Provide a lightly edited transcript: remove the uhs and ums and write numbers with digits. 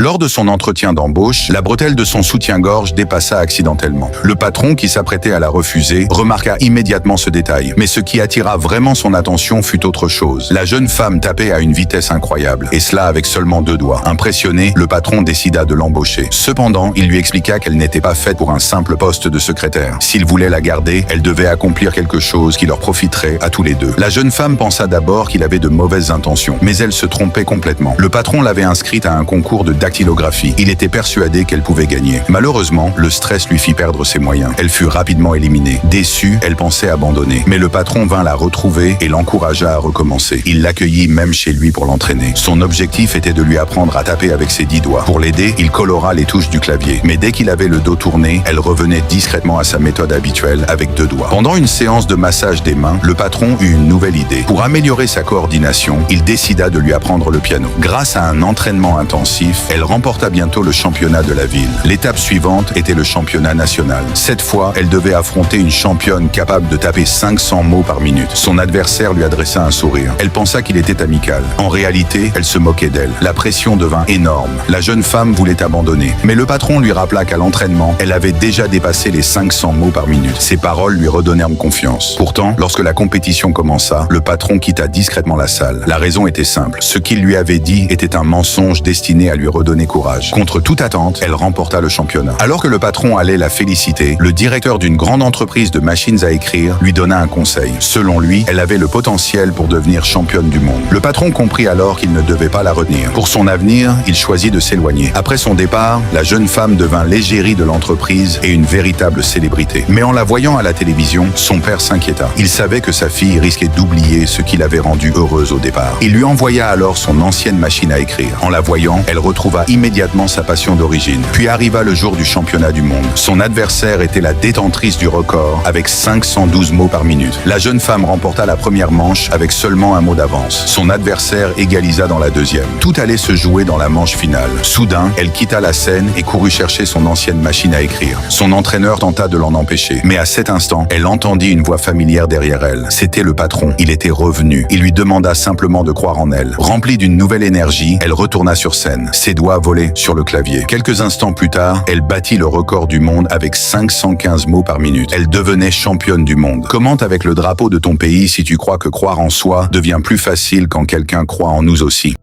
Lors de son entretien d'embauche, la bretelle de son soutien-gorge dépassa accidentellement. Le patron, qui s'apprêtait à la refuser, remarqua immédiatement ce détail. Mais ce qui attira vraiment son attention fut autre chose. La jeune femme tapait à une vitesse incroyable, et cela avec seulement 2 doigts. Impressionné, le patron décida de l'embaucher. Cependant, il lui expliqua qu'elle n'était pas faite pour un simple poste de secrétaire. S'il voulait la garder, elle devait accomplir quelque chose qui leur profiterait à tous les deux. La jeune femme pensa d'abord qu'il avait de mauvaises intentions, mais elle se trompait complètement. Le patron l'avait inscrite à un concours de dactylographie. Il était persuadé qu'elle pouvait gagner. Malheureusement, le stress lui fit perdre ses moyens. Elle fut rapidement éliminée. Déçue, elle pensait abandonner. Mais le patron vint la retrouver et l'encouragea à recommencer. Il l'accueillit même chez lui pour l'entraîner. Son objectif était de lui apprendre à taper avec ses 10 doigts. Pour l'aider, il colora les touches du clavier. Mais dès qu'il avait le dos tourné, elle revenait discrètement à sa méthode habituelle avec 2 doigts. Pendant une séance de massage des mains, le patron eut une nouvelle idée. Pour améliorer sa coordination, il décida de lui apprendre le piano. Grâce à un entraînement intensif, elle remporta bientôt le championnat de la ville. L'étape suivante était le championnat national. Cette fois, elle devait affronter une championne capable de taper 500 mots par minute. Son adversaire lui adressa un sourire. Elle pensa qu'il était amical. En réalité, elle se moquait d'elle. La pression devint énorme. La jeune femme voulait abandonner. Mais le patron lui rappela qu'à l'entraînement, elle avait déjà dépassé les 500 mots par minute. Ses paroles lui redonnèrent confiance. Pourtant, lorsque la compétition commença, le patron quitta discrètement la salle. La raison était simple. Ce qu'il lui avait dit était un mensonge destiné à lui redonner courage. Contre toute attente, elle remporta le championnat. Alors que le patron allait la féliciter, le directeur d'une grande entreprise de machines à écrire lui donna un conseil. Selon lui, elle avait le potentiel pour devenir championne du monde. Le patron comprit alors qu'il ne devait pas la retenir. Pour son avenir, il choisit de s'éloigner. Après son départ, la jeune femme devint l'égérie de l'entreprise et une véritable célébrité. Mais en la voyant à la télévision, son père s'inquiéta. Il savait que sa fille risquait d'oublier ce qui l'avait rendue heureuse au départ. Il lui envoya alors son ancienne machine à écrire. En la voyant, elle retrouva immédiatement sa passion d'origine. Puis arriva le jour du championnat du monde. Son adversaire était la détentrice du record avec 512 mots par minute. La jeune femme remporta la première manche avec seulement un mot d'avance. Son adversaire égalisa dans la deuxième. Tout allait se jouer dans la manche finale. Soudain, elle quitta la scène et courut chercher son ancienne machine à écrire. Son entraîneur tenta de l'en empêcher. Mais à cet instant, elle entendit une voix familière derrière elle. C'était le patron. Il était revenu. Il lui demanda simplement de croire en elle. Remplie d'une nouvelle énergie, elle retourna sur scène. Ses doigts volaient sur le clavier. Quelques instants plus tard, elle battit le record du monde avec 515 mots par minute. Elle devenait championne du monde. Commente avec le drapeau de ton pays si tu crois que croire en soi devient plus facile quand quelqu'un croit en nous aussi.